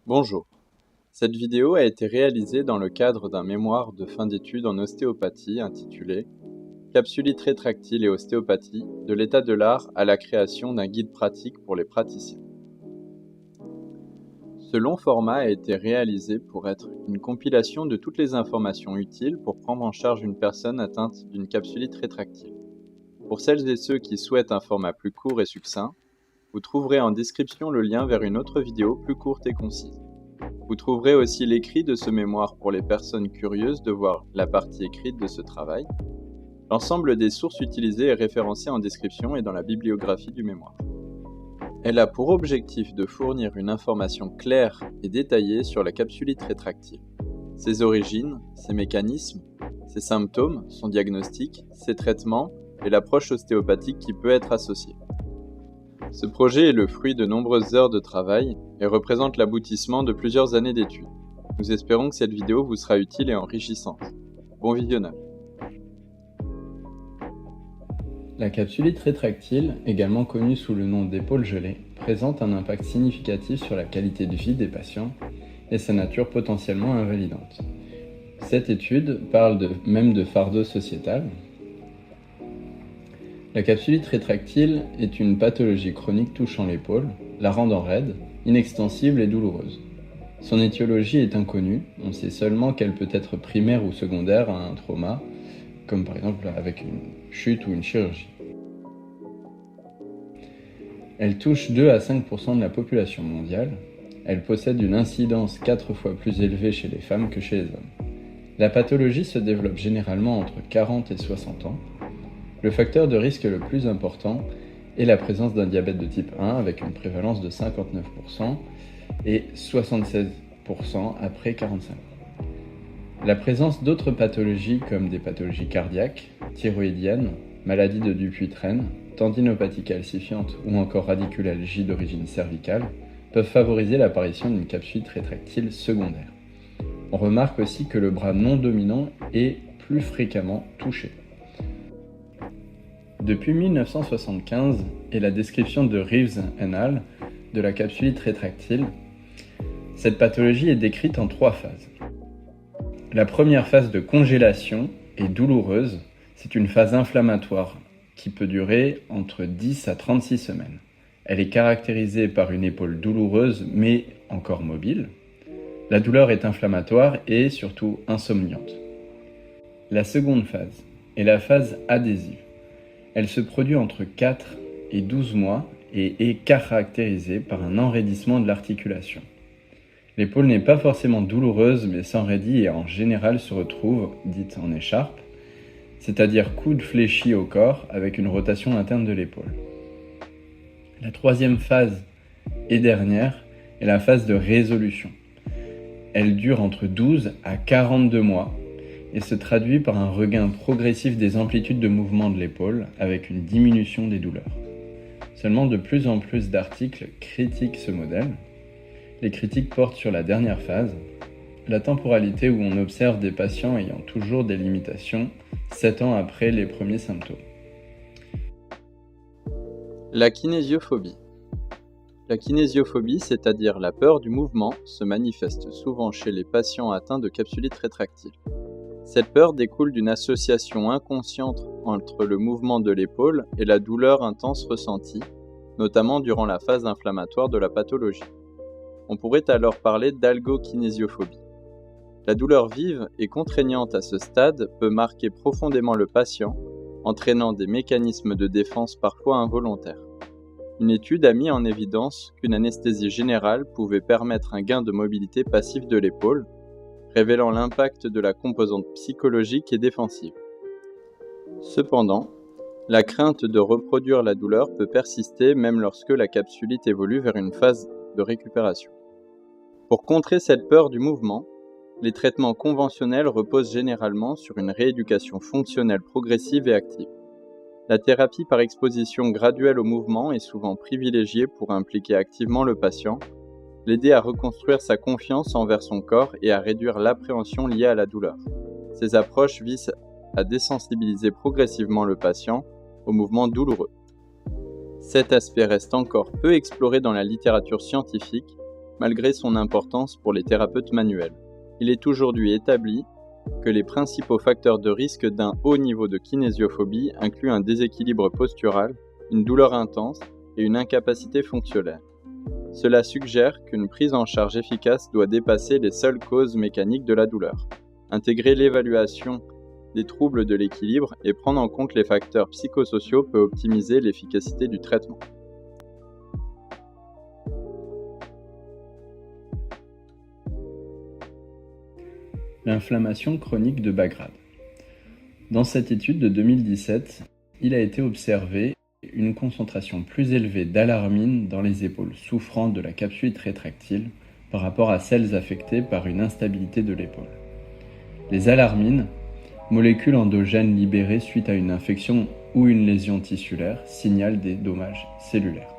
Bonjour. Cette vidéo a été réalisée dans le cadre d'un mémoire de fin d'études en ostéopathie intitulé Capsulite rétractile et ostéopathie, de l'état de l'art à la création d'un guide pratique pour les praticiens. Ce long format a été réalisé pour être une compilation de toutes les informations utiles pour prendre en charge une personne atteinte d'une capsulite rétractile. Pour celles et ceux qui souhaitent un format plus court et succinct, vous trouverez en description le lien vers une autre vidéo plus courte et concise. Vous trouverez aussi l'écrit de ce mémoire pour les personnes curieuses de voir la partie écrite de ce travail. L'ensemble des sources utilisées est référencé en description et dans la bibliographie du mémoire. Elle a pour objectif de fournir une information claire et détaillée sur la capsulite rétractile, ses origines, ses mécanismes, ses symptômes, son diagnostic, ses traitements et l'approche ostéopathique qui peut être associée. Ce projet est le fruit de nombreuses heures de travail et représente l'aboutissement de plusieurs années d'études. Nous espérons que cette vidéo vous sera utile et enrichissante. Bon visionnage. La capsulite rétractile, également connue sous le nom d'épaule gelée, présente un impact significatif sur la qualité de vie des patients et sa nature potentiellement invalidante. Cette étude parle même de fardeau sociétal. La capsulite rétractile est une pathologie chronique touchant l'épaule, la rendant raide, inextensible et douloureuse. Son étiologie est inconnue, on sait seulement qu'elle peut être primaire ou secondaire à un trauma, comme par exemple avec une chute ou une chirurgie. Elle touche 2 à 5% de la population mondiale. Elle possède une incidence 4 fois plus élevée chez les femmes que chez les hommes. La pathologie se développe généralement entre 40 et 60 ans. Le facteur de risque le plus important est la présence d'un diabète de type 1 avec une prévalence de 59% et 76% après 45 ans. La présence d'autres pathologies comme des pathologies cardiaques, thyroïdiennes, maladies de Dupuytren, tendinopathie calcifiante ou encore radiculalgie d'origine cervicale peuvent favoriser l'apparition d'une capsulite rétractile secondaire. On remarque aussi que le bras non dominant est plus fréquemment touché. Depuis 1975 et la description de Reeves et al. De la capsulite rétractile, cette pathologie est décrite en 3 phases. La première phase de congélation est douloureuse, c'est une phase inflammatoire qui peut durer entre 10 à 36 semaines. Elle est caractérisée par une épaule douloureuse mais encore mobile. La douleur est inflammatoire et surtout insomniante. La seconde phase est la phase adhésive. Elle se produit entre 4 et 12 mois et est caractérisée par un enraidissement de l'articulation. L'épaule n'est pas forcément douloureuse mais s'enraidit et en général se retrouve, dite en écharpe, c'est-à-dire coude fléchi au corps avec une rotation interne de l'épaule. La troisième phase et dernière est la phase de résolution. Elle dure entre 12 à 42 mois et se traduit par un regain progressif des amplitudes de mouvement de l'épaule avec une diminution des douleurs. Seulement de plus en plus d'articles critiquent ce modèle. Les critiques portent sur la dernière phase, la temporalité où on observe des patients ayant toujours des limitations 7 ans après les premiers symptômes. La kinésiophobie. La kinésiophobie, c'est-à-dire la peur du mouvement, se manifeste souvent chez les patients atteints de capsulite rétractile. Cette peur découle d'une association inconsciente entre le mouvement de l'épaule et la douleur intense ressentie, notamment durant la phase inflammatoire de la pathologie. On pourrait alors parler d'algokinésiophobie. La douleur vive et contraignante à ce stade peut marquer profondément le patient, entraînant des mécanismes de défense parfois involontaires. Une étude a mis en évidence qu'une anesthésie générale pouvait permettre un gain de mobilité passive de l'épaule, révélant l'impact de la composante psychologique et défensive. Cependant, la crainte de reproduire la douleur peut persister même lorsque la capsulite évolue vers une phase de récupération. Pour contrer cette peur du mouvement, les traitements conventionnels reposent généralement sur une rééducation fonctionnelle progressive et active. La thérapie par exposition graduelle au mouvement est souvent privilégiée pour impliquer activement le patient, l'aider à reconstruire sa confiance envers son corps et à réduire l'appréhension liée à la douleur. Ces approches visent à désensibiliser progressivement le patient au mouvement douloureux. Cet aspect reste encore peu exploré dans la littérature scientifique, malgré son importance pour les thérapeutes manuels. Il est aujourd'hui établi que les principaux facteurs de risque d'un haut niveau de kinésiophobie incluent un déséquilibre postural, une douleur intense et une incapacité fonctionnelle. Cela suggère qu'une prise en charge efficace doit dépasser les seules causes mécaniques de la douleur, intégrer l'évaluation des troubles de l'équilibre et prendre en compte les facteurs psychosociaux peut optimiser l'efficacité du traitement. L'inflammation chronique de bas grade. Dans cette étude de 2017, il a été observé une concentration plus élevée d'alarmine dans les épaules souffrant de la capsulite rétractile par rapport à celles affectées par une instabilité de l'épaule. Les alarmines, molécules endogènes libérées suite à une infection ou une lésion tissulaire, signalent des dommages cellulaires.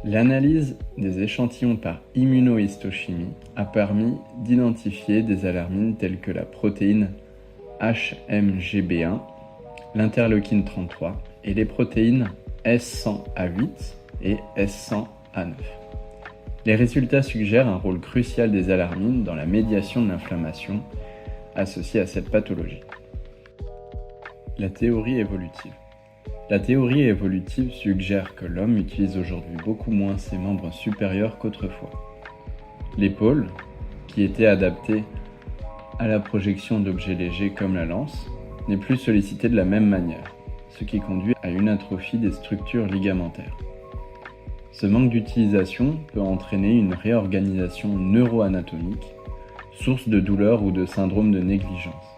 L'analyse des échantillons par immunohistochimie a permis d'identifier des alarmines telles que la protéine HMGB1, l'interleukine 33 et les protéines S100A8 et S100A9. Les résultats suggèrent un rôle crucial des alarmines dans la médiation de l'inflammation associée à cette pathologie. La théorie évolutive. La théorie évolutive suggère que l'homme utilise aujourd'hui beaucoup moins ses membres supérieurs qu'autrefois. L'épaule, qui était adaptée à la projection d'objets légers comme la lance, n'est plus sollicitée de la même manière, ce qui conduit à une atrophie des structures ligamentaires. Ce manque d'utilisation peut entraîner une réorganisation neuroanatomique, source de douleur ou de syndrome de négligence.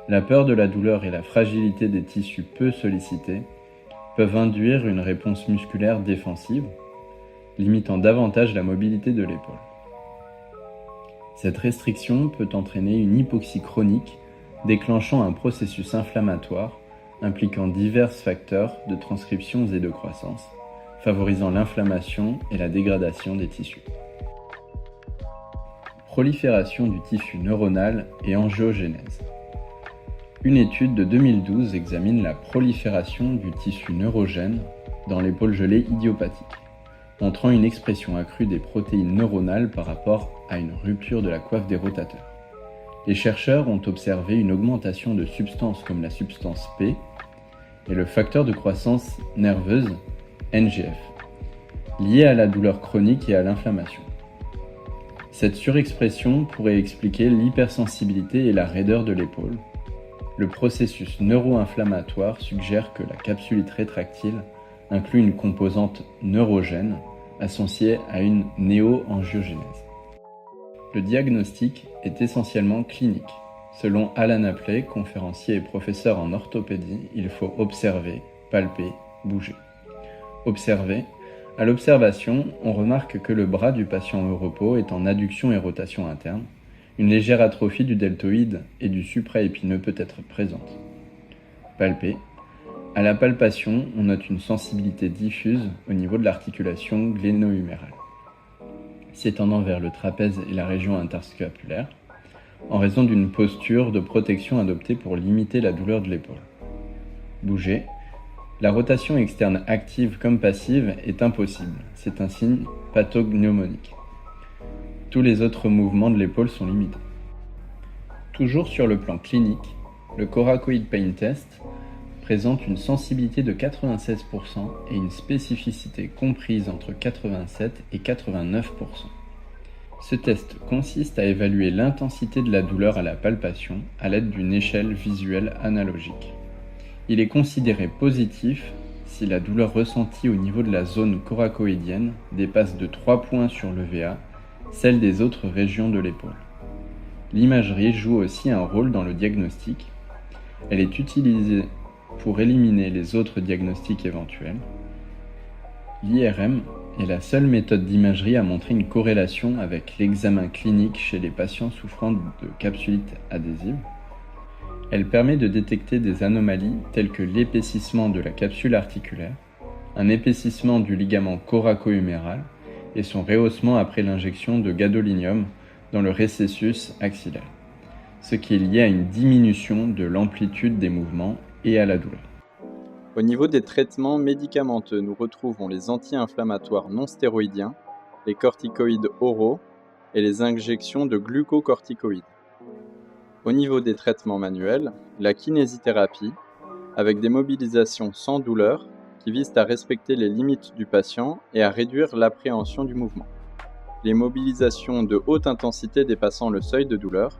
La peur de la douleur et la fragilité des tissus peu sollicités peuvent induire une réponse musculaire défensive, limitant davantage la mobilité de l'épaule. Cette restriction peut entraîner une hypoxie chronique, déclenchant un processus inflammatoire impliquant divers facteurs de transcription et de croissance, favorisant l'inflammation et la dégradation des tissus. Prolifération du tissu neuronal et angiogénèse. Une étude de 2012 examine la prolifération du tissu neurogène dans l'épaule gelée idiopathique, montrant une expression accrue des protéines neuronales par rapport à une rupture de la coiffe des rotateurs. Les chercheurs ont observé une augmentation de substances comme la substance P et le facteur de croissance nerveuse, NGF, liés à la douleur chronique et à l'inflammation. Cette surexpression pourrait expliquer l'hypersensibilité et la raideur de l'épaule. Le processus neuro-inflammatoire suggère que la capsulite rétractile inclut une composante neurogène associée à une néoangiogénèse. Le diagnostic est essentiellement clinique. Selon Alan Apley, conférencier et professeur en orthopédie, il faut observer, palper, bouger. Observer. À l'observation, on remarque que le bras du patient au repos est en adduction et rotation interne. Une légère atrophie du deltoïde et du supraépineux peut être présente. Palper. À la palpation, on note une sensibilité diffuse au niveau de l'articulation gléno-humérale, s'étendant vers le trapèze et la région interscapulaire, en raison d'une posture de protection adoptée pour limiter la douleur de l'épaule. Bouger. La rotation externe active comme passive est impossible. C'est un signe pathognomonique. Tous les autres mouvements de l'épaule sont limités. Toujours sur le plan clinique, le Coracoid Pain Test présente une sensibilité de 96% et une spécificité comprise entre 87 et 89%. Ce test consiste à évaluer l'intensité de la douleur à la palpation à l'aide d'une échelle visuelle analogique. Il est considéré positif si la douleur ressentie au niveau de la zone coracoïdienne dépasse de 3 points sur le VA celle des autres régions de l'épaule. L'imagerie joue aussi un rôle dans le diagnostic. Elle est utilisée pour éliminer les autres diagnostics éventuels. L'IRM est la seule méthode d'imagerie à montrer une corrélation avec l'examen clinique chez les patients souffrant de capsulite adhésive. Elle permet de détecter des anomalies telles que l'épaississement de la capsule articulaire, un épaississement du ligament coraco-huméral et son rehaussement après l'injection de gadolinium dans le récessus axillaire, ce qui est lié à une diminution de l'amplitude des mouvements et à la douleur. Au niveau des traitements médicamenteux, nous retrouvons les anti-inflammatoires non stéroïdiens, les corticoïdes oraux et les injections de glucocorticoïdes. Au niveau des traitements manuels, la kinésithérapie, avec des mobilisations sans douleur qui visent à respecter les limites du patient et à réduire l'appréhension du mouvement. Les mobilisations de haute intensité dépassant le seuil de douleur.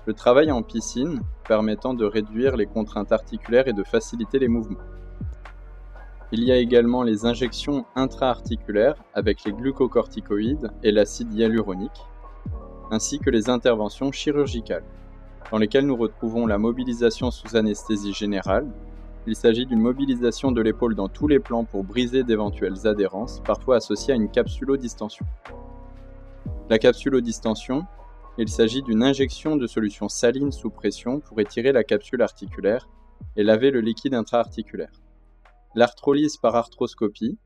Le travail en piscine permettant de réduire les contraintes articulaires et de faciliter les mouvements. Il y a également les injections intra-articulaires avec les glucocorticoïdes et l'acide hyaluronique, ainsi que les interventions chirurgicales, dans lesquelles nous retrouvons la mobilisation sous anesthésie générale. Il s'agit d'une mobilisation de l'épaule dans tous les plans pour briser d'éventuelles adhérences, parfois associées à une capsulodistension. La capsulodistension, il s'agit d'une injection de solution saline sous pression pour étirer la capsule articulaire et laver le liquide intra-articulaire. L'arthrolyse par arthroscopie,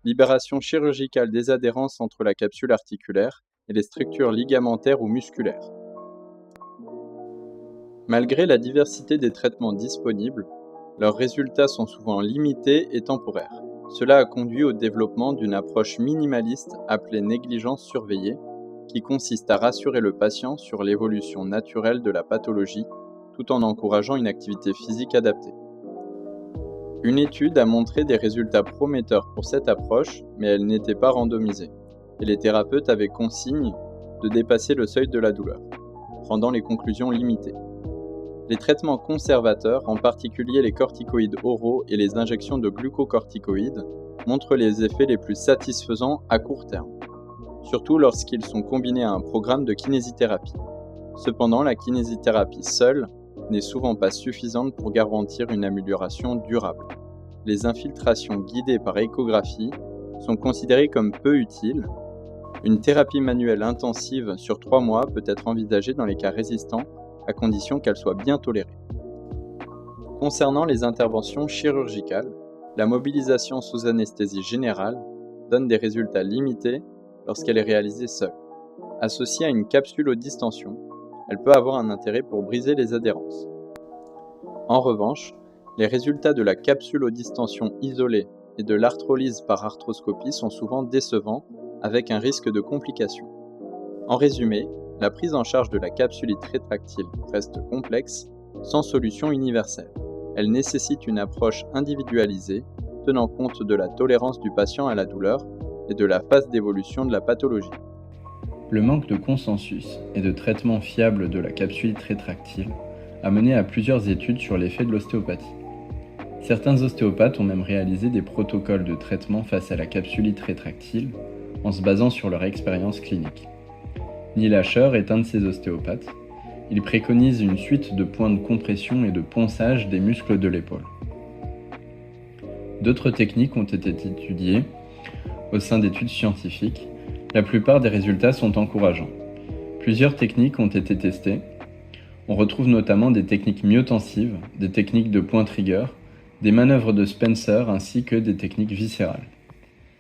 libération chirurgicale des adhérences entre la capsule articulaire et les structures ligamentaires ou musculaires. Malgré la diversité des traitements disponibles, leurs résultats sont souvent limités et temporaires. Cela a conduit au développement d'une approche minimaliste appelée négligence surveillée, qui consiste à rassurer le patient sur l'évolution naturelle de la pathologie tout en encourageant une activité physique adaptée. Une étude a montré des résultats prometteurs pour cette approche, mais elle n'était pas randomisée, et les thérapeutes avaient consigne de dépasser le seuil de la douleur, rendant les conclusions limitées. Les traitements conservateurs, en particulier les corticoïdes oraux et les injections de glucocorticoïdes, montrent les effets les plus satisfaisants à court terme, surtout lorsqu'ils sont combinés à un programme de kinésithérapie. Cependant, la kinésithérapie seule n'est souvent pas suffisante pour garantir une amélioration durable. Les infiltrations guidées par échographie sont considérées comme peu utiles. Une thérapie manuelle intensive sur 3 mois peut être envisagée dans les cas résistants, à condition qu'elle soit bien tolérée. Concernant les interventions chirurgicales, la mobilisation sous anesthésie générale donne des résultats limités lorsqu'elle est réalisée seule. Associée à une capsulodistension, elle peut avoir un intérêt pour briser les adhérences. En revanche, les résultats de la capsulodistension isolée et de l'arthrolyse par arthroscopie sont souvent décevants, avec un risque de complications. En résumé, la prise en charge de la capsulite rétractile reste complexe, sans solution universelle. Elle nécessite une approche individualisée, tenant compte de la tolérance du patient à la douleur et de la phase d'évolution de la pathologie. Le manque de consensus et de traitement fiable de la capsulite rétractile a mené à plusieurs études sur l'effet de l'ostéopathie. Certains ostéopathes ont même réalisé des protocoles de traitement face à la capsulite rétractile en se basant sur leur expérience clinique. Neil Asher est un de ces ostéopathes. Il préconise une suite de points de compression et de ponçage des muscles de l'épaule. D'autres techniques ont été étudiées au sein d'études scientifiques. La plupart des résultats sont encourageants. Plusieurs techniques ont été testées. On retrouve notamment des techniques myotensives, des techniques de point trigger, des manœuvres de Spencer ainsi que des techniques viscérales.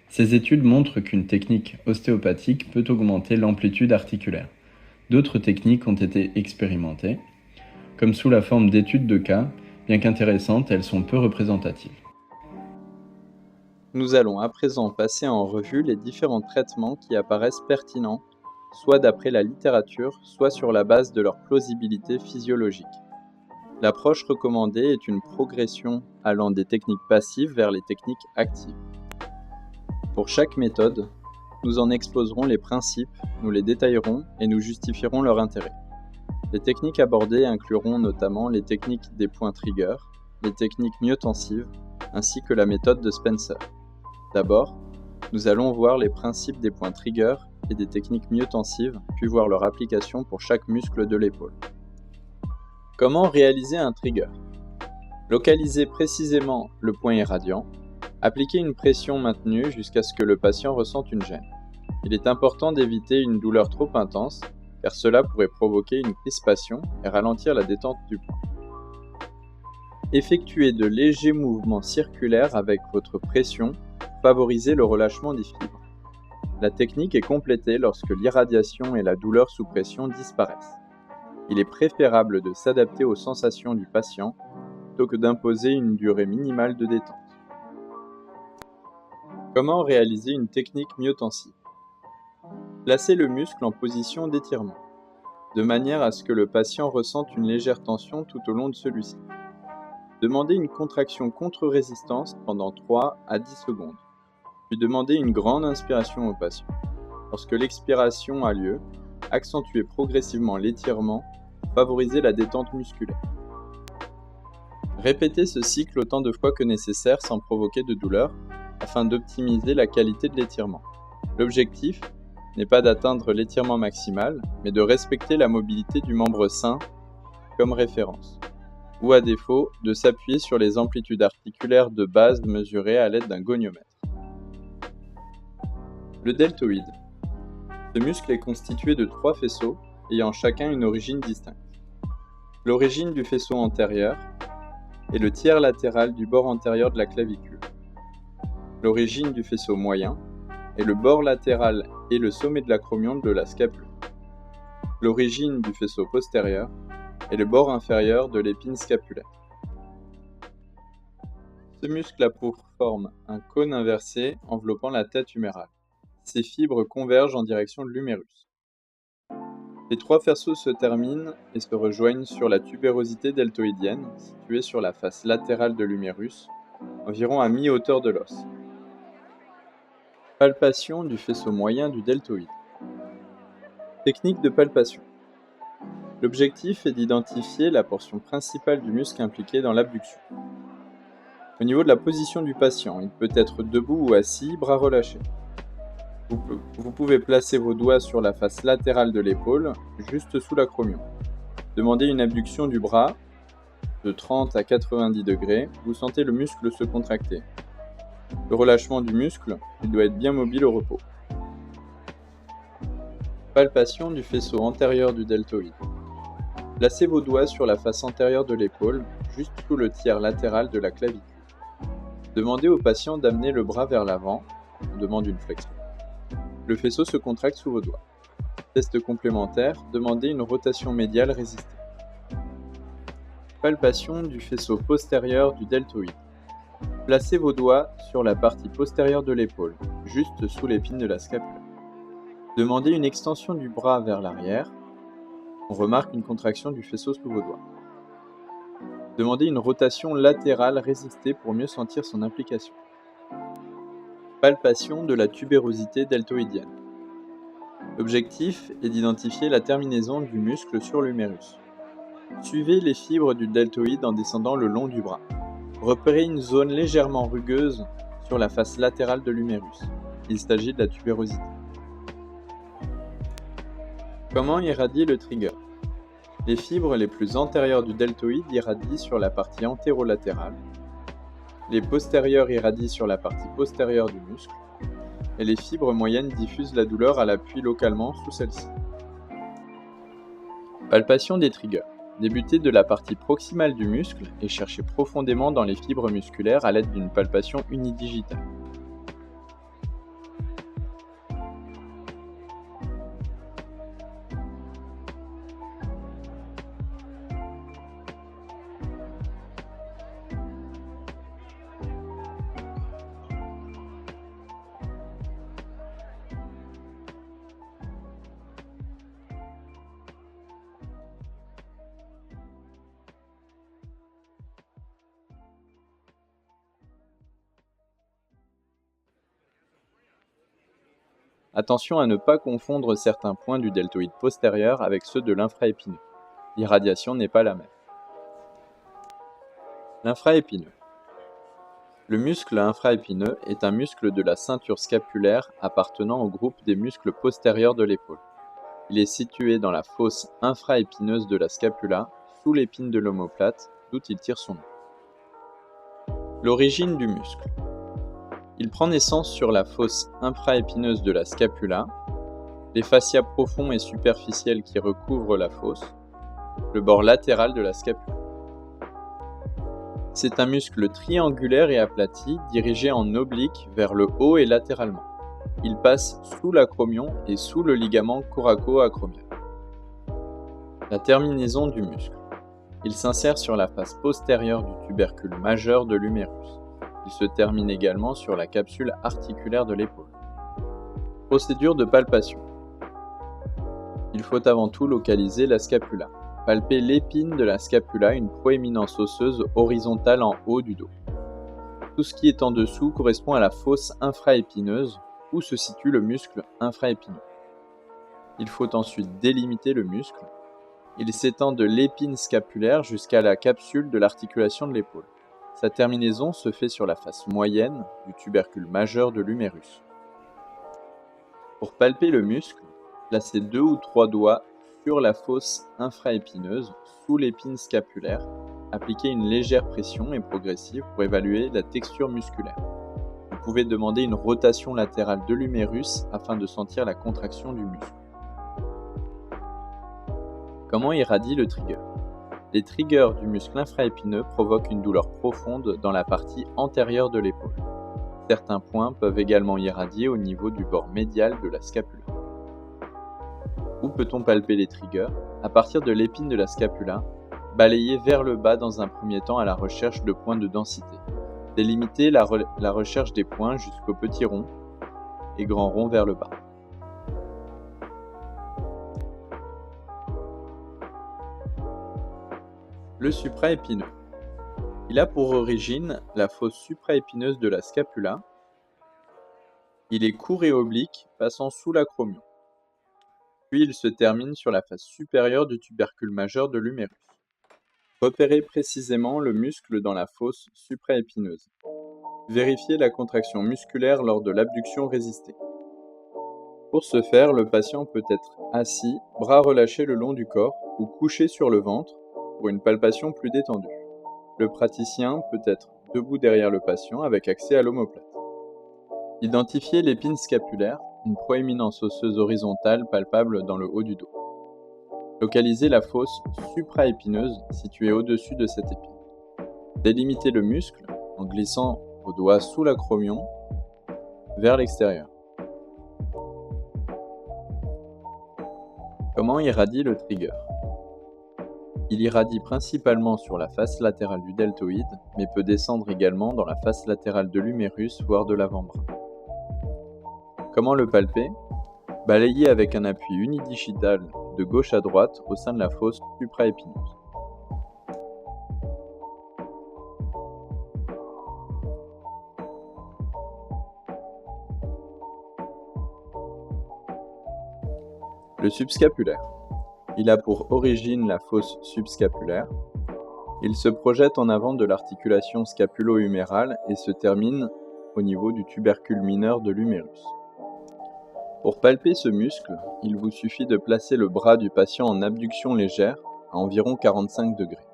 Ces études montrent qu'une technique ostéopathique peut augmenter l'amplitude articulaire. D'autres techniques ont été expérimentées. Comme sous la forme d'études de cas, bien qu'intéressantes, elles sont peu représentatives. Nous allons à présent passer en revue les différents traitements qui apparaissent pertinents, soit d'après la littérature, soit sur la base de leur plausibilité physiologique. L'approche recommandée est une progression allant des techniques passives vers les techniques actives. Pour chaque méthode, nous en exposerons les principes, nous les détaillerons et nous justifierons leur intérêt. Les techniques abordées incluront notamment les techniques des points trigger, les techniques myotensives, ainsi que la méthode de Spencer. D'abord, nous allons voir les principes des points trigger et des techniques myotensives, puis voir leur application pour chaque muscle de l'épaule. Comment réaliser un trigger ? Localiser précisément le point irradiant. Appliquer une pression maintenue jusqu'à ce que le patient ressente une gêne. Il est important d'éviter une douleur trop intense, car cela pourrait provoquer une crispation et ralentir la détente du point. Effectuez de légers mouvements circulaires avec votre pression, favorisez le relâchement des fibres. La technique est complétée lorsque l'irradiation et la douleur sous pression disparaissent. Il est préférable de s'adapter aux sensations du patient plutôt que d'imposer une durée minimale de détente. Comment réaliser une technique myotensive ? Placez le muscle en position d'étirement, de manière à ce que le patient ressente une légère tension tout au long de celui-ci. Demandez une contraction contre-résistance pendant 3 à 10 secondes, puis demandez une grande inspiration au patient. Lorsque l'expiration a lieu, accentuez progressivement l'étirement, favorisez la détente musculaire. Répétez ce cycle autant de fois que nécessaire sans provoquer de douleur, afin d'optimiser la qualité de l'étirement. L'objectif n'est pas d'atteindre l'étirement maximal, mais de respecter la mobilité du membre sain comme référence, ou à défaut, de s'appuyer sur les amplitudes articulaires de base mesurées à l'aide d'un goniomètre. Le deltoïde. Ce muscle est constitué de 3 faisceaux, ayant chacun une origine distincte. L'origine du faisceau antérieur est le tiers latéral du bord antérieur de la clavicule. L'origine du faisceau moyen est le bord latéral et le sommet de l'acromion de la scapule. L'origine du faisceau postérieur est le bord inférieur de l'épine scapulaire. Ce muscle a pour forme un cône inversé enveloppant la tête humérale. Ses fibres convergent en direction de l'humérus. Les 3 faisceaux se terminent et se rejoignent sur la tubérosité deltoïdienne, située sur la face latérale de l'humérus, environ à mi-hauteur de l'os. Palpation du faisceau moyen du deltoïde. Technique de palpation. L'objectif est d'identifier la portion principale du muscle impliquée dans l'abduction. Au niveau de la position du patient, il peut être debout ou assis, bras relâchés. Vous pouvez placer vos doigts sur la face latérale de l'épaule, juste sous l'acromion. Demandez une abduction du bras de 30 à 90 degrés, vous sentez le muscle se contracter. Le relâchement du muscle, il doit être bien mobile au repos. Palpation du faisceau antérieur du deltoïde. Placez vos doigts sur la face antérieure de l'épaule, juste sous le tiers latéral de la clavicule. Demandez au patient d'amener le bras vers l'avant, on demande une flexion. Le faisceau se contracte sous vos doigts. Test complémentaire, demandez une rotation médiale résistée. Palpation du faisceau postérieur du deltoïde. Placez vos doigts sur la partie postérieure de l'épaule, juste sous l'épine de la scapule. Demandez une extension du bras vers l'arrière. On remarque une contraction du faisceau sous vos doigts. Demandez une rotation latérale résistée pour mieux sentir son implication. Palpation de la tubérosité deltoïdienne. L'objectif est d'identifier la terminaison du muscle sur l'humérus. Suivez les fibres du deltoïde en descendant le long du bras. Repérez une zone légèrement rugueuse sur la face latérale de l'humérus. Il s'agit de la tubérosité. Comment irradier le trigger? Les fibres les plus antérieures du deltoïde irradient sur la partie antérolatérale. Les postérieures irradient sur la partie postérieure du muscle, et les fibres moyennes diffusent la douleur à l'appui localement sous celle-ci. Palpation des triggers. Débutez de la partie proximale du muscle et cherchez profondément dans les fibres musculaires à l'aide d'une palpation unidigitale. Attention à ne pas confondre certains points du deltoïde postérieur avec ceux de l'infraépineux. L'irradiation n'est pas la même. L'infraépineux. Le muscle infraépineux est un muscle de la ceinture scapulaire appartenant au groupe des muscles postérieurs de l'épaule. Il est situé dans la fosse infraépineuse de la scapula, sous l'épine de l'omoplate, d'où il tire son nom. L'origine du muscle. Il prend naissance sur la fosse infraépineuse de la scapula, les fascias profonds et superficiels qui recouvrent la fosse, le bord latéral de la scapula. C'est un muscle triangulaire et aplati, dirigé en oblique vers le haut et latéralement. Il passe sous l'acromion et sous le ligament coraco-acromial. La terminaison du muscle. Il s'insère sur la face postérieure du tubercule majeur de l'humérus. Il se termine également sur la capsule articulaire de l'épaule. Procédure de palpation. Il faut avant tout localiser la scapula. Palpez l'épine de la scapula, une proéminence osseuse horizontale en haut du dos. Tout ce qui est en dessous correspond à la fosse infraépineuse, où se situe le muscle infraépineux. Il faut ensuite délimiter le muscle. Il s'étend de l'épine scapulaire jusqu'à la capsule de l'articulation de l'épaule. Sa terminaison se fait sur la face moyenne du tubercule majeur de l'humérus. Pour palper le muscle, placez 2 ou 3 doigts sur la fosse infraépineuse, sous l'épine scapulaire. Appliquez une légère pression et progressive pour évaluer la texture musculaire. Vous pouvez demander une rotation latérale de l'humérus afin de sentir la contraction du muscle. Comment irradie le trigger? Les triggers du muscle infraépineux provoquent une douleur profonde dans la partie antérieure de l'épaule. Certains points peuvent également irradier au niveau du bord médial de la scapula. Où peut-on palper les triggers? À partir de l'épine de la scapula, balayez vers le bas dans un premier temps à la recherche de points de densité. Délimitez la recherche des points jusqu'au petit rond et grand rond vers le bas. Le supraépineux. Il a pour origine la fosse supraépineuse de la scapula. Il est court et oblique, passant sous l'acromion. Puis il se termine sur la face supérieure du tubercule majeur de l'humérus. Repérez précisément le muscle dans la fosse supraépineuse. Vérifiez la contraction musculaire lors de l'abduction résistée. Pour ce faire, le patient peut être assis, bras relâchés le long du corps, ou couché sur le ventre pour une palpation plus détendue. Le praticien peut être debout derrière le patient avec accès à l'omoplate. Identifiez l'épine scapulaire, une proéminence osseuse horizontale palpable dans le haut du dos. Localisez la fosse supraépineuse située au-dessus de cette épine. Délimitez le muscle en glissant vos doigts sous l'acromion vers l'extérieur. Comment irradie le trigger? Il irradie principalement sur la face latérale du deltoïde, mais peut descendre également dans la face latérale de l'humérus, voire de l'avant-bras. Comment le palper? Balayez avec un appui unidigital de gauche à droite au sein de la fosse supraépineuse. Le subscapulaire. Il a pour origine la fosse subscapulaire. Il se projette en avant de l'articulation scapulo-humérale et se termine au niveau du tubercule mineur de l'humérus. Pour palper ce muscle, il vous suffit de placer le bras du patient en abduction légère à environ 45 degrés.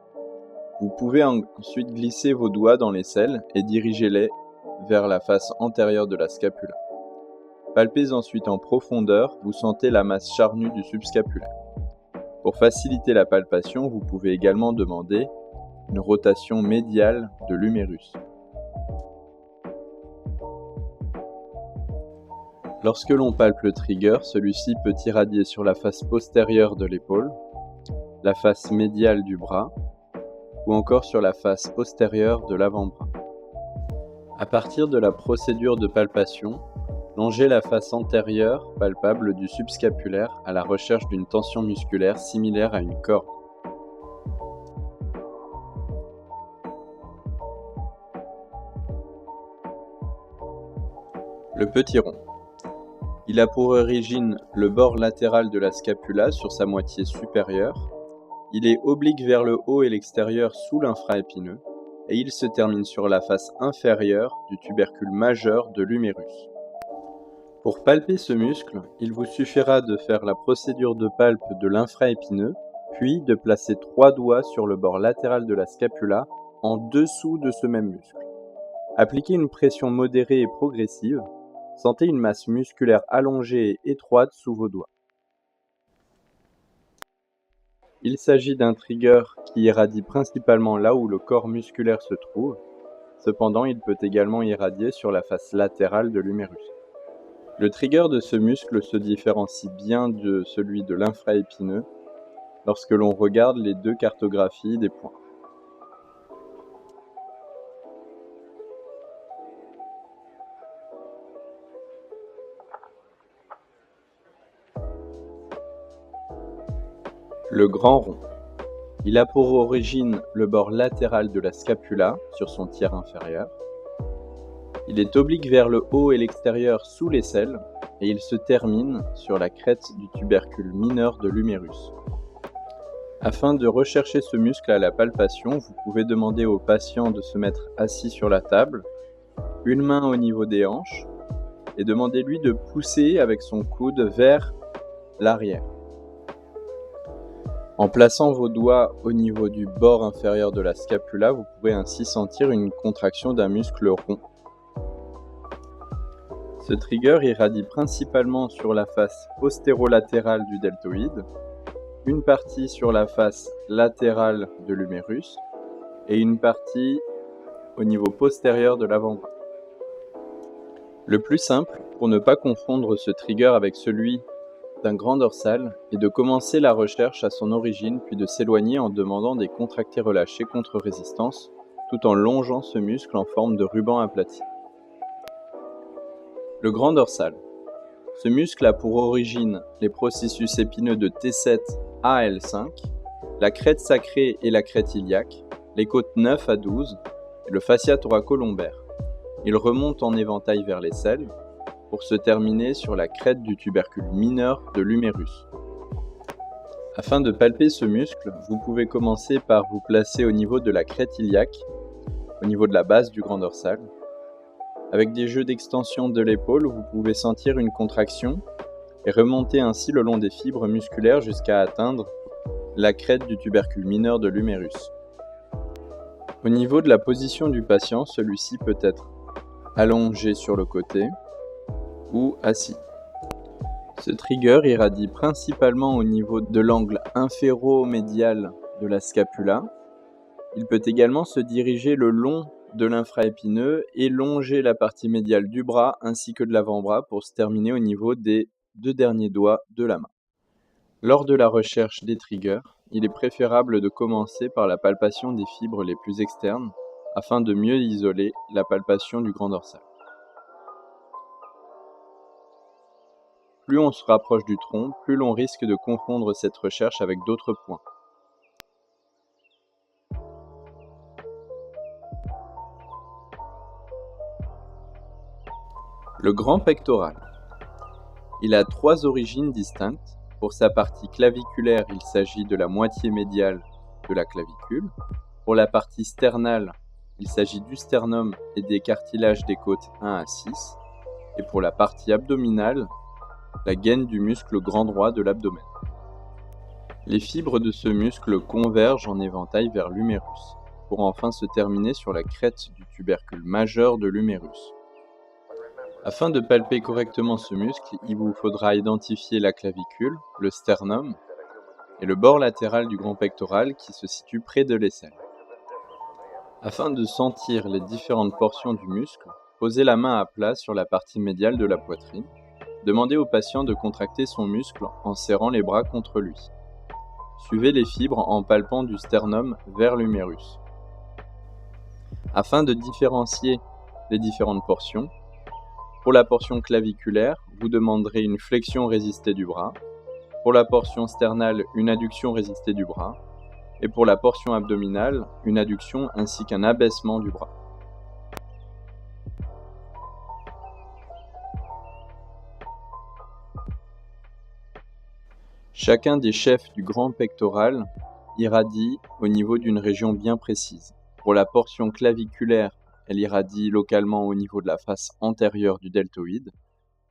Vous pouvez ensuite glisser vos doigts dans l'aisselle et dirigez-les vers la face antérieure de la scapula. Palpez ensuite en profondeur, vous sentez la masse charnue du subscapulaire. Pour faciliter la palpation, vous pouvez également demander une rotation médiale de l'humérus. Lorsque l'on palpe le trigger, celui-ci peut irradier sur la face postérieure de l'épaule, la face médiale du bras ou encore sur la face postérieure de l'avant-bras. À partir de la procédure de palpation, longez la face antérieure palpable du subscapulaire à la recherche d'une tension musculaire similaire à une corde. Le petit rond. Il a pour origine le bord latéral de la scapula sur sa moitié supérieure. Il est oblique vers le haut et l'extérieur sous l'infraépineux et il se termine sur la face inférieure du tubercule majeur de l'humérus. Pour palper ce muscle, il vous suffira de faire la procédure de palpe de l'infraépineux, puis de placer 3 doigts sur le bord latéral de la scapula en dessous de ce même muscle. Appliquez une pression modérée et progressive. Sentez une masse musculaire allongée et étroite sous vos doigts. Il s'agit d'un trigger qui irradie principalement là où le corps musculaire se trouve. Cependant, il peut également irradier sur la face latérale de l'humérus. Le trigger de ce muscle se différencie bien de celui de l'infraépineux lorsque l'on regarde les deux cartographies des points. Le grand rond. Il a pour origine le bord latéral de la scapula sur son tiers inférieur. Il est oblique vers le haut et l'extérieur sous l'aisselle et il se termine sur la crête du tubercule mineur de l'humérus. Afin de rechercher ce muscle à la palpation, vous pouvez demander au patient de se mettre assis sur la table, une main au niveau des hanches, et demandez-lui de pousser avec son coude vers l'arrière. En plaçant vos doigts au niveau du bord inférieur de la scapula, vous pouvez ainsi sentir une contraction d'un muscle rond. Ce trigger irradie principalement sur la face postérolatérale du deltoïde, une partie sur la face latérale de l'humérus et une partie au niveau postérieur de l'avant-bras. Le plus simple, pour ne pas confondre ce trigger avec celui d'un grand dorsal, est de commencer la recherche à son origine puis de s'éloigner en demandant des contractés relâchés contre résistance, tout en longeant ce muscle en forme de ruban aplati. Le grand dorsal. Ce muscle a pour origine les processus épineux de T7 à L5, la crête sacrée et la crête iliaque, les côtes 9 à 12 et le fascia thoracolombaire. Il remonte en éventail vers l'aisselle pour se terminer sur la crête du tubercule mineur de l'humérus. Afin de palper ce muscle, vous pouvez commencer par vous placer au niveau de la crête iliaque, au niveau de la base du grand dorsal. Avec des jeux d'extension de l'épaule, vous pouvez sentir une contraction et remonter ainsi le long des fibres musculaires jusqu'à atteindre la crête du tubercule mineur de l'humérus. Au niveau de la position du patient, celui-ci peut être allongé sur le côté ou assis. Ce trigger irradie principalement au niveau de l'angle inféromédial de la scapula. Il peut également se diriger le long de l'infraépineux et longer la partie médiale du bras ainsi que de l'avant-bras pour se terminer au niveau des 2 derniers doigts de la main. Lors de la recherche des triggers, il est préférable de commencer par la palpation des fibres les plus externes afin de mieux isoler la palpation du grand dorsal. Plus on se rapproche du tronc, plus l'on risque de confondre cette recherche avec d'autres points. Le grand pectoral. Il a 3 origines distinctes. Pour sa partie claviculaire, il s'agit de la moitié médiale de la clavicule. Pour la partie sternale, il s'agit du sternum et des cartilages des côtes 1 à 6. Et pour la partie abdominale, la gaine du muscle grand droit de l'abdomen. Les fibres de ce muscle convergent en éventail vers l'humérus, pour enfin se terminer sur la crête du tubercule majeur de l'humérus. Afin de palper correctement ce muscle, il vous faudra identifier la clavicule, le sternum et le bord latéral du grand pectoral qui se situe près de l'aisselle. Afin de sentir les différentes portions du muscle, posez la main à plat sur la partie médiale de la poitrine. Demandez au patient de contracter son muscle en serrant les bras contre lui. Suivez les fibres en palpant du sternum vers l'humérus. Afin de différencier les différentes portions, pour la portion claviculaire, vous demanderez une flexion résistée du bras. Pour la portion sternale, une adduction résistée du bras. Et pour la portion abdominale, une adduction ainsi qu'un abaissement du bras. Chacun des chefs du grand pectoral irradie au niveau d'une région bien précise. Pour la portion claviculaire, elle irradie localement au niveau de la face antérieure du deltoïde.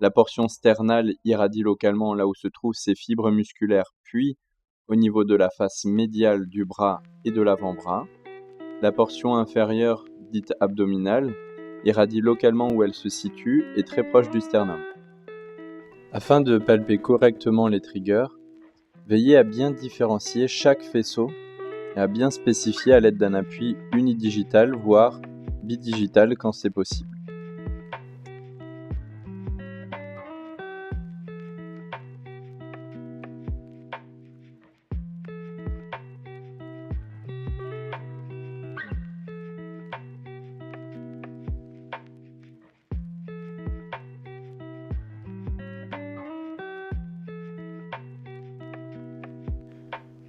La portion sternale irradie localement là où se trouvent ses fibres musculaires, puis au niveau de la face médiale du bras et de l'avant-bras. La portion inférieure, dite abdominale, irradie localement où elle se situe et très proche du sternum. Afin de palper correctement les triggers, veillez à bien différencier chaque faisceau et à bien spécifier à l'aide d'un appui unidigital, voire bidigital quand c'est possible.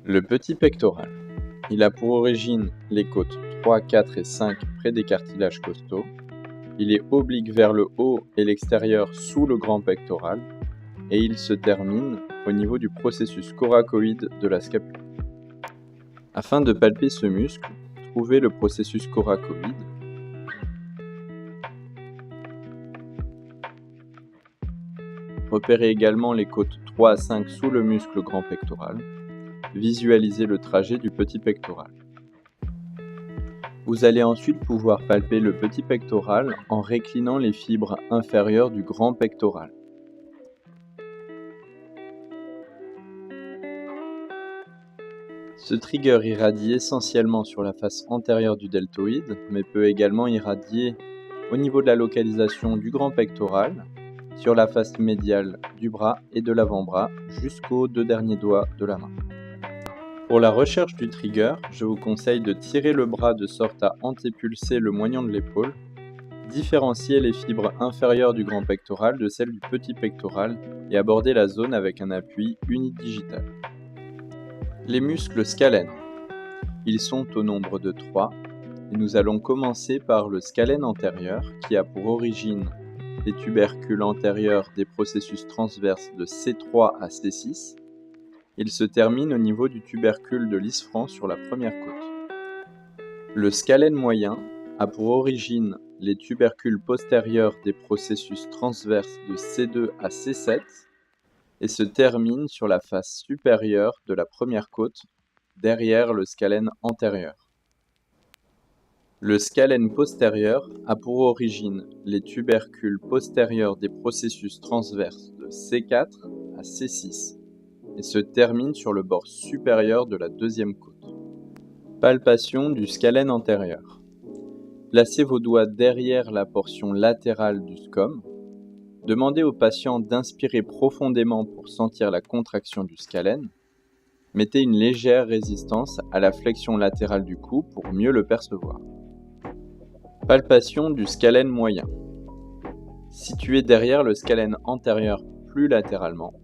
Le petit pectoral. Il a pour origine les côtes 3, 4 et 5 près des cartilages costaux. Il est oblique vers le haut et l'extérieur sous le grand pectoral et il se termine au niveau du processus coracoïde de la scapula. Afin de palper ce muscle, trouvez le processus coracoïde. Repérez également les côtes 3 à 5 sous le muscle grand pectoral. Visualisez le trajet du petit pectoral. Vous allez ensuite pouvoir palper le petit pectoral en réclinant les fibres inférieures du grand pectoral. Ce trigger irradie essentiellement sur la face antérieure du deltoïde, mais peut également irradier au niveau de la localisation du grand pectoral, sur la face médiale du bras et de l'avant-bras jusqu'aux 2 derniers doigts de la main. Pour la recherche du trigger, je vous conseille de tirer le bras de sorte à antépulser le moignon de l'épaule, différencier les fibres inférieures du grand pectoral de celles du petit pectoral et aborder la zone avec un appui unidigital. Les muscles scalènes. Ils sont au nombre de 3 et nous allons commencer par le scalène antérieur qui a pour origine les tubercules antérieurs des processus transverses de C3 à C6. Il se termine au niveau du tubercule de l'isfranc sur la première côte. Le scalène moyen a pour origine les tubercules postérieurs des processus transverses de C2 à C7 et se termine sur la face supérieure de la première côte, derrière le scalène antérieur. Le scalène postérieur a pour origine les tubercules postérieurs des processus transverses de C4 à C6 et se termine sur le bord supérieur de la deuxième côte. Palpation du scalène antérieur. Placez vos doigts derrière la portion latérale du scom. Demandez au patient d'inspirer profondément pour sentir la contraction du scalène. Mettez une légère résistance à la flexion latérale du cou pour mieux le percevoir. Palpation du scalène moyen. Situé derrière le scalène antérieur plus latéralement,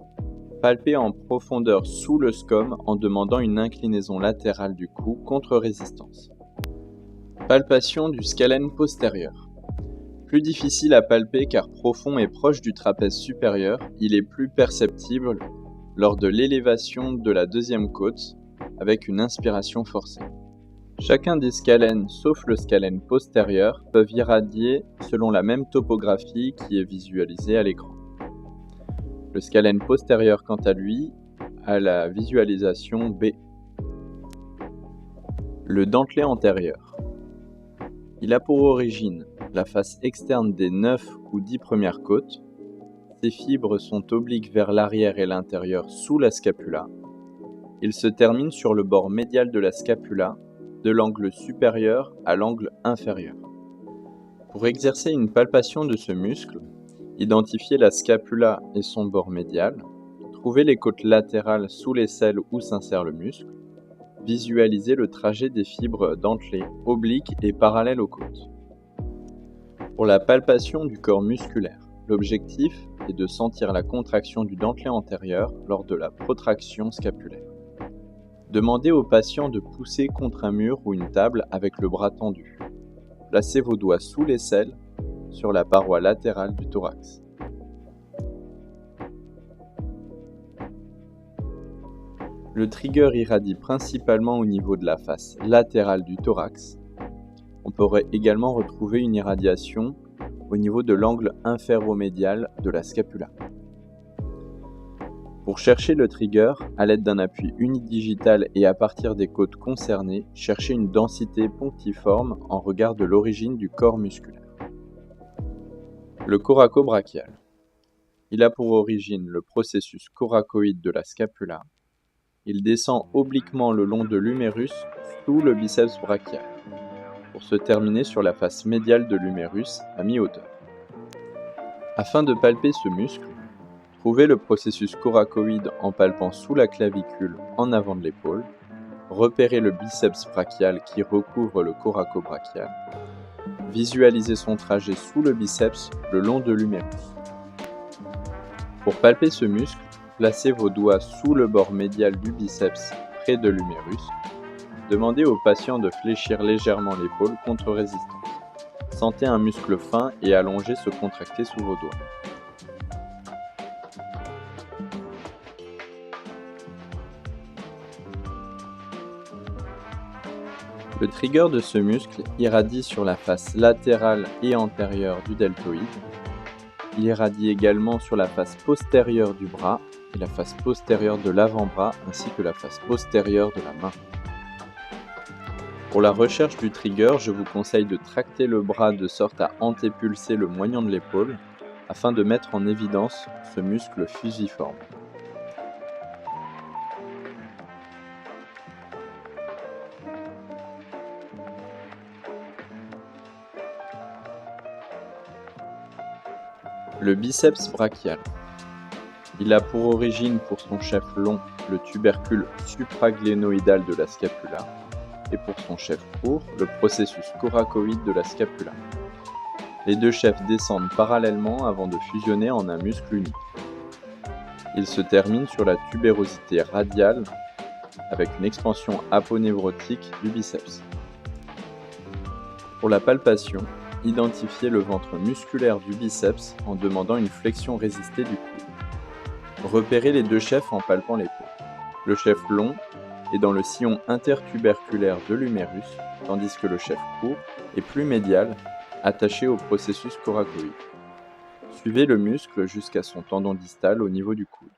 palpez en profondeur sous le scom en demandant une inclinaison latérale du cou contre résistance. Palpation du scalène postérieur. Plus difficile à palper car profond et proche du trapèze supérieur, il est plus perceptible lors de l'élévation de la deuxième côte avec une inspiration forcée. Chacun des scalènes, sauf le scalène postérieur, peuvent irradier selon la même topographie qui est visualisée à l'écran. Le scalène postérieur, quant à lui, a la visualisation B. Le dentelé antérieur. Il a pour origine la face externe des 9 ou 10 premières côtes. Ses fibres sont obliques vers l'arrière et l'intérieur sous la scapula. Il se termine sur le bord médial de la scapula, de l'angle supérieur à l'angle inférieur. Pour exercer une palpation de ce muscle, identifiez la scapula et son bord médial, trouvez les côtes latérales sous l'aisselle où s'insère le muscle, visualisez le trajet des fibres dentelées, obliques et parallèles aux côtes. Pour la palpation du corps musculaire, l'objectif est de sentir la contraction du dentelé antérieur lors de la protraction scapulaire. Demandez au patient de pousser contre un mur ou une table avec le bras tendu. Placez vos doigts sous l'aisselle, sur la paroi latérale du thorax. Le trigger irradie principalement au niveau de la face latérale du thorax. On pourrait également retrouver une irradiation au niveau de l'angle inféromédial de la scapula. Pour chercher le trigger, à l'aide d'un appui unidigital et à partir des côtes concernées, cherchez une densité punctiforme en regard de l'origine du corps musculaire. Le coracobrachial. Il a pour origine le processus coracoïde de la scapula. Il descend obliquement le long de l'humérus sous le biceps brachial, pour se terminer sur la face médiale de l'humérus à mi-hauteur. Afin de palper ce muscle, trouvez le processus coracoïde en palpant sous la clavicule en avant de l'épaule, repérez le biceps brachial qui recouvre le coracobrachial, visualisez son trajet sous le biceps le long de l'humérus. Pour palper ce muscle, placez vos doigts sous le bord médial du biceps près de l'humérus, demandez au patient de fléchir légèrement l'épaule contre résistance. Sentez un muscle fin et allongé se contracter sous vos doigts. Le trigger de ce muscle irradie sur la face latérale et antérieure du deltoïde. Il irradie également sur la face postérieure du bras et la face postérieure de l'avant-bras ainsi que la face postérieure de la main. Pour la recherche du trigger, je vous conseille de tracter le bras de sorte à antépulser le moignon de l'épaule afin de mettre en évidence ce muscle fusiforme. Le biceps brachial. Il a pour origine pour son chef long le tubercule supraglénoïdal de la scapula et pour son chef court le processus coracoïde de la scapula. Les deux chefs descendent parallèlement avant de fusionner en un muscle unique. Il se termine sur la tubérosité radiale avec une expansion aponévrotique du biceps. Pour la palpation, identifiez le ventre musculaire du biceps en demandant une flexion résistée du coude. Repérez les deux chefs en palpant l'épaule. Le chef long est dans le sillon intertuberculaire de l'humérus, tandis que le chef court est plus médial, attaché au processus coracoïde. Suivez le muscle jusqu'à son tendon distal au niveau du coude.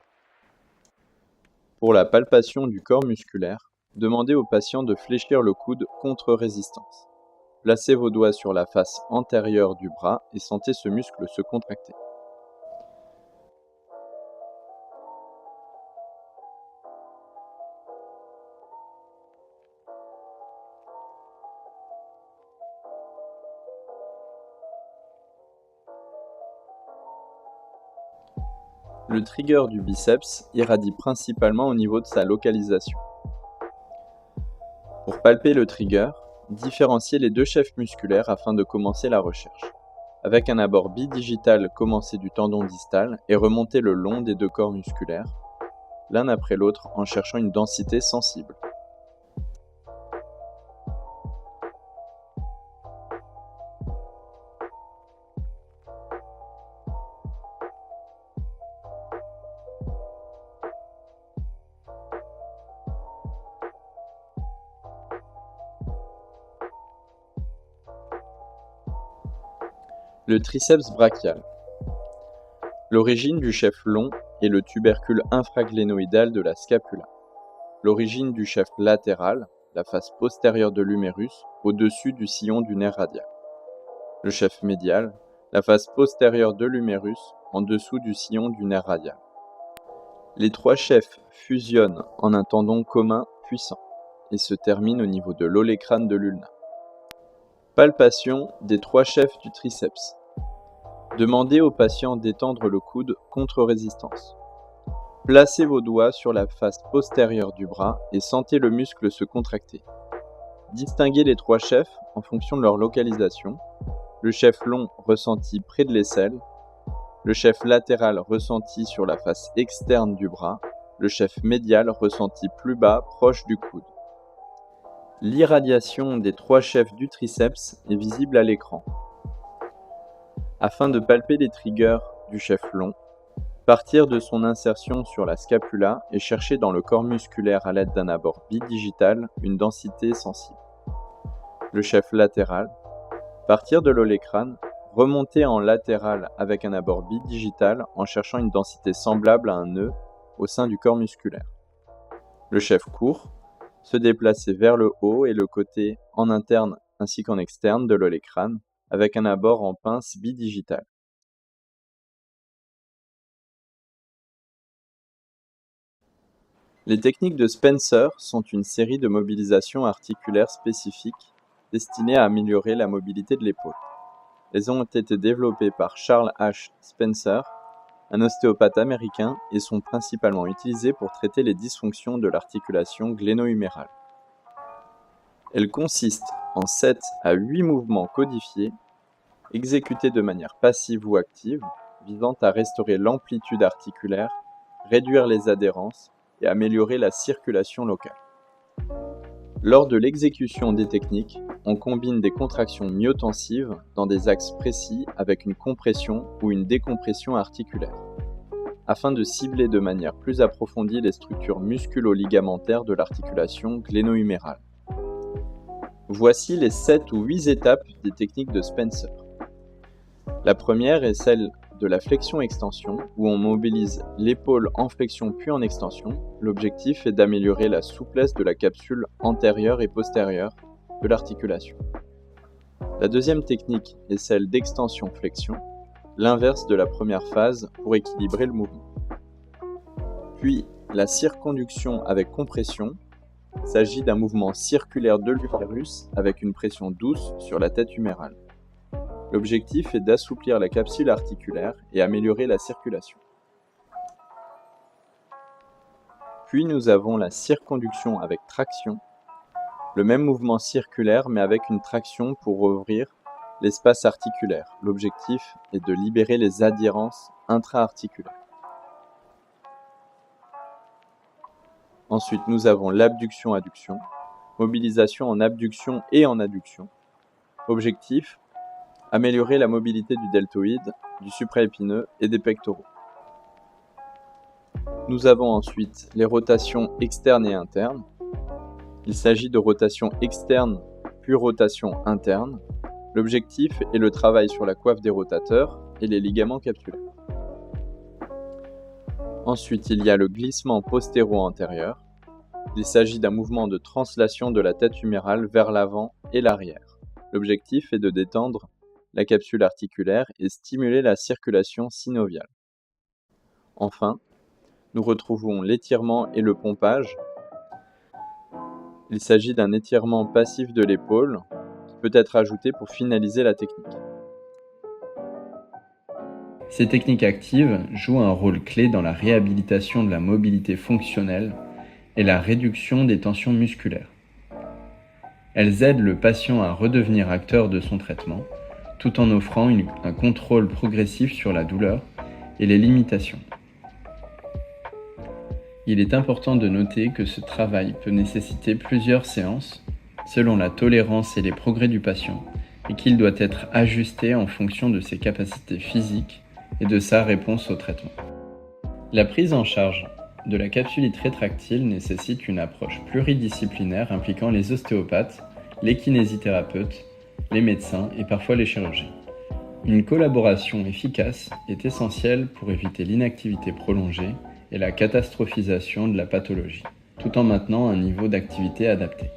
Pour la palpation du corps musculaire, demandez au patient de fléchir le coude contre résistance. Placez vos doigts sur la face antérieure du bras et sentez ce muscle se contracter. Le trigger du biceps irradie principalement au niveau de sa localisation. Pour palper le trigger, différenciez les deux chefs musculaires afin de commencer la recherche. Avec un abord bidigital, commencez du tendon distal et remontez le long des deux corps musculaires, l'un après l'autre en cherchant une densité sensible. Le triceps brachial. L'origine du chef long est le tubercule infraglénoïdal de la scapula. L'origine du chef latéral, la face postérieure de l'humérus, au-dessus du sillon du nerf radial. Le chef médial, la face postérieure de l'humérus, en dessous du sillon du nerf radial. Les trois chefs fusionnent en un tendon commun puissant et se terminent au niveau de l'olécrane de l'ulna. Palpation des trois chefs du triceps. Demandez au patient d'étendre le coude contre résistance. Placez vos doigts sur la face postérieure du bras et sentez le muscle se contracter. Distinguez les trois chefs en fonction de leur localisation. Le chef long ressenti près de l'aisselle, le chef latéral ressenti sur la face externe du bras, le chef médial ressenti plus bas, proche du coude. L'irradiation des trois chefs du triceps est visible à l'écran. Afin de palper les triggers du chef long, partir de son insertion sur la scapula et chercher dans le corps musculaire à l'aide d'un abord bidigital une densité sensible. Le chef latéral, partir de l'olécrane, remonter en latéral avec un abord bidigital en cherchant une densité semblable à un nœud au sein du corps musculaire. Le chef court, se déplacer vers le haut et le côté en interne ainsi qu'en externe de l'olécrane avec un abord en pince bidigital. Les techniques de Spencer sont une série de mobilisations articulaires spécifiques destinées à améliorer la mobilité de l'épaule. Elles ont été développées par Charles H. Spencer, un ostéopathe américain, et sont principalement utilisées pour traiter les dysfonctions de l'articulation gléno-humérale. Elles consistent en 7 à 8 mouvements codifiés, exécutés de manière passive ou active, visant à restaurer l'amplitude articulaire, réduire les adhérences et améliorer la circulation locale. Lors de l'exécution des techniques, on combine des contractions myotensives dans des axes précis avec une compression ou une décompression articulaire, afin de cibler de manière plus approfondie les structures musculo-ligamentaires de l'articulation gléno-humérale. Voici les 7 ou 8 étapes des techniques de Spencer. La première est celle de la flexion-extension, où on mobilise l'épaule en flexion puis en extension. L'objectif est d'améliorer la souplesse de la capsule antérieure et postérieure de l'articulation. La deuxième technique est celle d'extension-flexion, l'inverse de la première phase pour équilibrer le mouvement. Puis, la circonduction avec compression. Il s'agit d'un mouvement circulaire de l'utérus avec une pression douce sur la tête humérale. L'objectif est d'assouplir la capsule articulaire et améliorer la circulation. Puis nous avons la circonduction avec traction, le même mouvement circulaire mais avec une traction pour ouvrir l'espace articulaire. L'objectif est de libérer les adhérences intra-articulaires. Ensuite, nous avons l'abduction-adduction, mobilisation en abduction et en adduction. Objectif, améliorer la mobilité du deltoïde, du supraépineux et des pectoraux. Nous avons ensuite les rotations externes et internes. Il s'agit de rotation externe puis rotation interne. L'objectif est le travail sur la coiffe des rotateurs et les ligaments capsulaires. Ensuite, il y a le glissement postéro-antérieur. Il s'agit d'un mouvement de translation de la tête humérale vers l'avant et l'arrière. L'objectif est de détendre la capsule articulaire et stimuler la circulation synoviale. Enfin, nous retrouvons l'étirement et le pompage. Il s'agit d'un étirement passif de l'épaule qui peut être ajouté pour finaliser la technique. Ces techniques actives jouent un rôle clé dans la réhabilitation de la mobilité fonctionnelle et la réduction des tensions musculaires. Elles aident le patient à redevenir acteur de son traitement, tout en offrant un contrôle progressif sur la douleur et les limitations. Il est important de noter que ce travail peut nécessiter plusieurs séances selon la tolérance et les progrès du patient et qu'il doit être ajusté en fonction de ses capacités physiques et de sa réponse au traitement. La prise en charge de la capsulite rétractile nécessite une approche pluridisciplinaire impliquant les ostéopathes, les kinésithérapeutes, les médecins et parfois les chirurgiens. Une collaboration efficace est essentielle pour éviter l'inactivité prolongée et la catastrophisation de la pathologie, tout en maintenant un niveau d'activité adapté.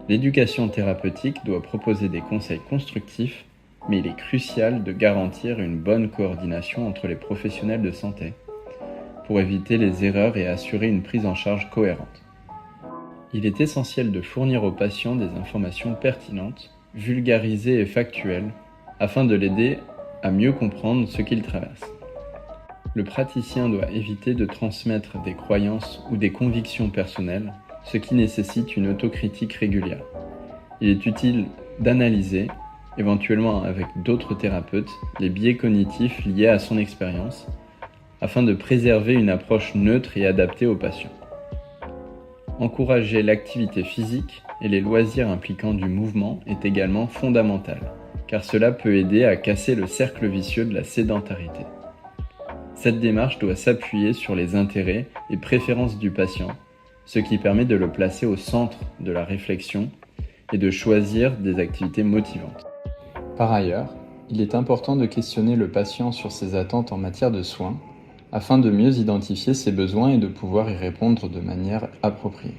L'éducation thérapeutique doit proposer des conseils constructifs, mais il est crucial de garantir une bonne coordination entre les professionnels de santé pour éviter les erreurs et assurer une prise en charge cohérente. Il est essentiel de fournir aux patients des informations pertinentes, vulgarisées et factuelles, afin de l'aider à mieux comprendre ce qu'il traverse. Le praticien doit éviter de transmettre des croyances ou des convictions personnelles, ce qui nécessite une autocritique régulière. Il est utile d'analyser, éventuellement avec d'autres thérapeutes, les biais cognitifs liés à son expérience, afin de préserver une approche neutre et adaptée aux patients. Encourager l'activité physique et les loisirs impliquant du mouvement est également fondamental, car cela peut aider à casser le cercle vicieux de la sédentarité. Cette démarche doit s'appuyer sur les intérêts et préférences du patient, ce qui permet de le placer au centre de la réflexion et de choisir des activités motivantes. Par ailleurs, il est important de questionner le patient sur ses attentes en matière de soins, afin de mieux identifier ses besoins et de pouvoir y répondre de manière appropriée.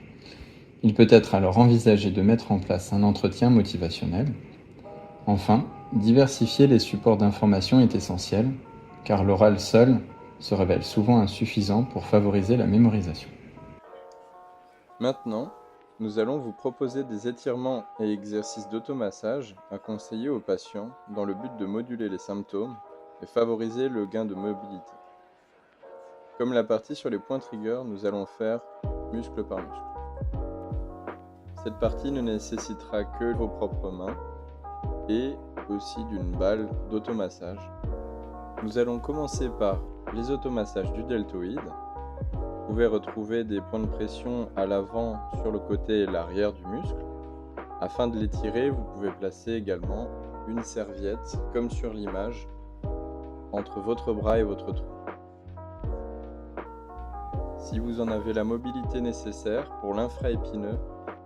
Il peut être alors envisagé de mettre en place un entretien motivationnel. Enfin, diversifier les supports d'information est essentiel, car l'oral seul se révèle souvent insuffisant pour favoriser la mémorisation. Maintenant, nous allons vous proposer des étirements et exercices d'automassage à conseiller aux patients dans le but de moduler les symptômes et favoriser le gain de mobilité. Comme la partie sur les points triggers, nous allons faire muscle par muscle. Cette partie ne nécessitera que vos propres mains et aussi d'une balle d'automassage. Nous allons commencer par les automassages du deltoïde. pouvez retrouver des points de pression à l'avant, sur le côté et l'arrière du muscle. Afin de l'étirer, vous pouvez placer également une serviette, comme sur l'image, entre votre bras et votre tronc. Si vous en avez la mobilité nécessaire pour l'infraépineux,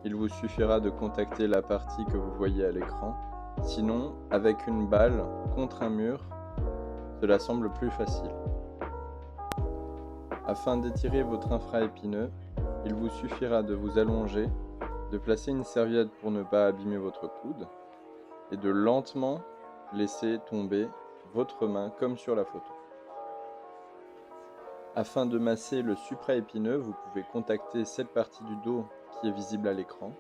il vous suffira de contacter la partie que vous voyez à l'écran. Sinon, avec une balle contre un mur, cela semble plus facile. Afin d'étirer votre infraépineux, il vous suffira de vous allonger, de placer une serviette pour ne pas abîmer votre coude et de lentement laisser tomber votre main comme sur la photo. Afin de masser le supraépineux, vous pouvez contacter cette partie du dos qui est visible à l'écran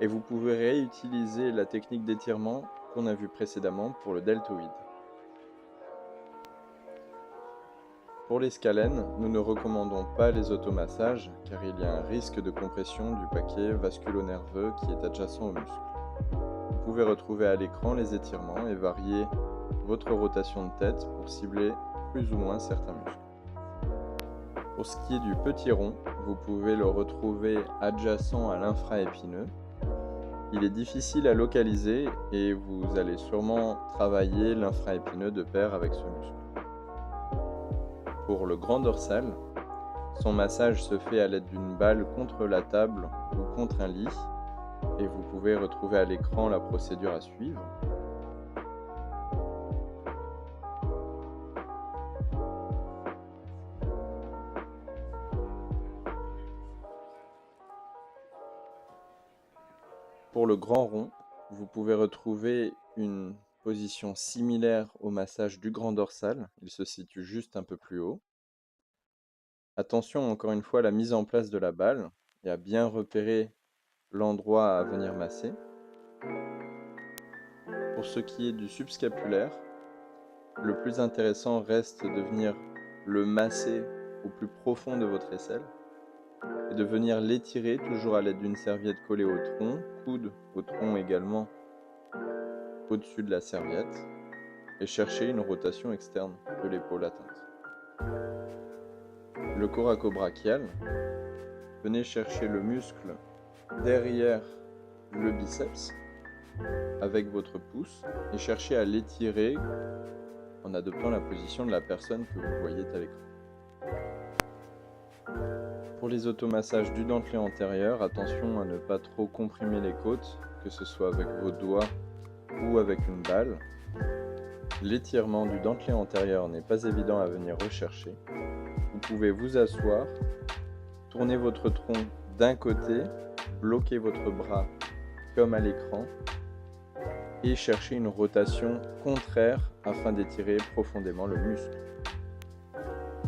et vous pouvez réutiliser la technique d'étirement qu'on a vue précédemment pour le deltoïde. Pour les scalènes, nous ne recommandons pas les automassages car il y a un risque de compression du paquet vasculo-nerveux qui est adjacent au muscle. Vous pouvez retrouver à l'écran les étirements et varier votre rotation de tête pour cibler plus ou moins certains muscles. Pour ce qui est du petit rond, vous pouvez le retrouver adjacent à l'infraépineux. Il est difficile à localiser et vous allez sûrement travailler l'infraépineux de pair avec ce muscle. Pour le grand dorsal, son massage se fait à l'aide d'une balle contre la table ou contre un lit et vous pouvez retrouver à l'écran la procédure à suivre. Pour le grand rond, vous pouvez retrouver une position similaire au massage du grand dorsal. Il se situe juste un peu plus haut. Attention encore une fois à la mise en place de la balle et à bien repérer l'endroit à venir masser. Pour ce qui est du subscapulaire, le plus intéressant reste de venir le masser au plus profond de votre aisselle et de venir l'étirer toujours à l'aide d'une serviette collée au tronc, coude au tronc également au-dessus de la serviette et chercher une rotation externe de l'épaule atteinte. Le coracobrachial, venez chercher le muscle derrière le biceps avec votre pouce et cherchez à l'étirer en adoptant la position de la personne que vous voyez à l'écran. Pour les automassages du dentelé antérieur, attention à ne pas trop comprimer les côtes, que ce soit avec vos doigts ou avec une balle. L'étirement du dentelé antérieur n'est pas évident à venir rechercher. Vous pouvez vous asseoir, tourner votre tronc d'un côté, bloquer votre bras comme à l'écran et chercher une rotation contraire afin d'étirer profondément le muscle.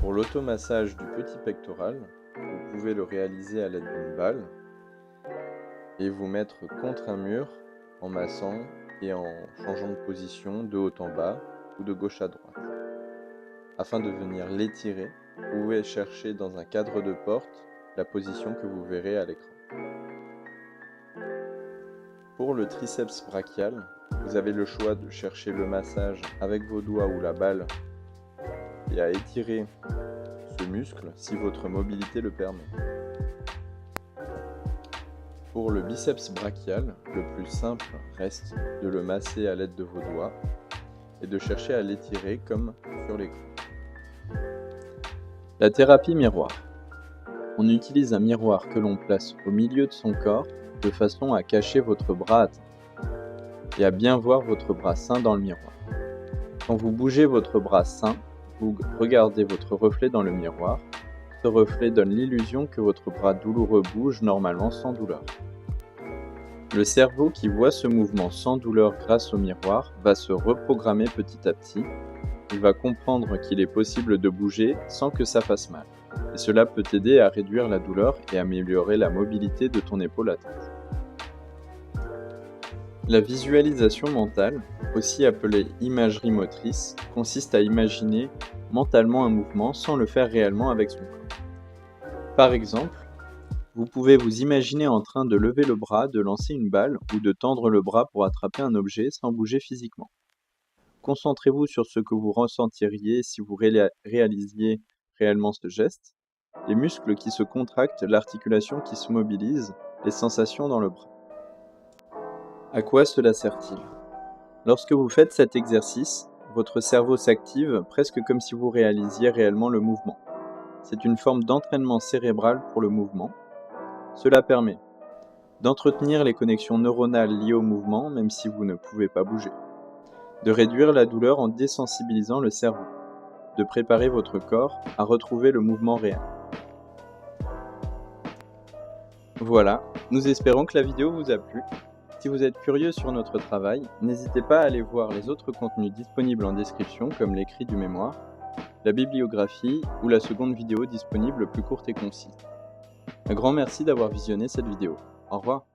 Pour l'automassage du petit pectoral, vous pouvez le réaliser à l'aide d'une balle et vous mettre contre un mur en massant et en changeant de position de haut en bas ou de gauche à droite. Afin de venir l'étirer, vous pouvez chercher dans un cadre de porte la position que vous verrez à l'écran. Pour le triceps brachial, vous avez le choix de chercher le massage avec vos doigts ou la balle et à étirer ce muscle si votre mobilité le permet. Pour le biceps brachial, le plus simple reste de le masser à l'aide de vos doigts et de chercher à l'étirer comme sur l'écran. La thérapie miroir. On utilise un miroir que l'on place au milieu de son corps de façon à cacher votre bras atteint et à bien voir votre bras sain dans le miroir. Quand vous bougez votre bras sain, vous regardez votre reflet dans le miroir. Ce reflet donne l'illusion que votre bras douloureux bouge normalement sans douleur. Le cerveau qui voit ce mouvement sans douleur grâce au miroir va se reprogrammer petit à petit. Il va comprendre qu'il est possible de bouger sans que ça fasse mal. Et cela peut t'aider à réduire la douleur et améliorer la mobilité de ton épaule atteinte. La visualisation mentale, aussi appelée imagerie motrice, consiste à imaginer mentalement un mouvement sans le faire réellement avec son corps. Par exemple, vous pouvez vous imaginer en train de lever le bras, de lancer une balle ou de tendre le bras pour attraper un objet sans bouger physiquement. Concentrez-vous sur ce que vous ressentiriez si vous réalisiez réellement ce geste les muscles qui se contractent, l'articulation qui se mobilise, les sensations dans le bras. À quoi cela sert-il? Lorsque vous faites cet exercice, votre cerveau s'active presque comme si vous réalisiez réellement le mouvement. C'est une forme d'entraînement cérébral pour le mouvement. Cela permet d'entretenir les connexions neuronales liées au mouvement même si vous ne pouvez pas bouger, de réduire la douleur en désensibilisant le cerveau, de préparer votre corps à retrouver le mouvement réel. Voilà, nous espérons que la vidéo vous a plu. Si vous êtes curieux sur notre travail, n'hésitez pas à aller voir les autres contenus disponibles en description comme l'écrit du mémoire, la bibliographie ou la seconde vidéo disponible plus courte et concise. Un grand merci d'avoir visionné cette vidéo. Au revoir.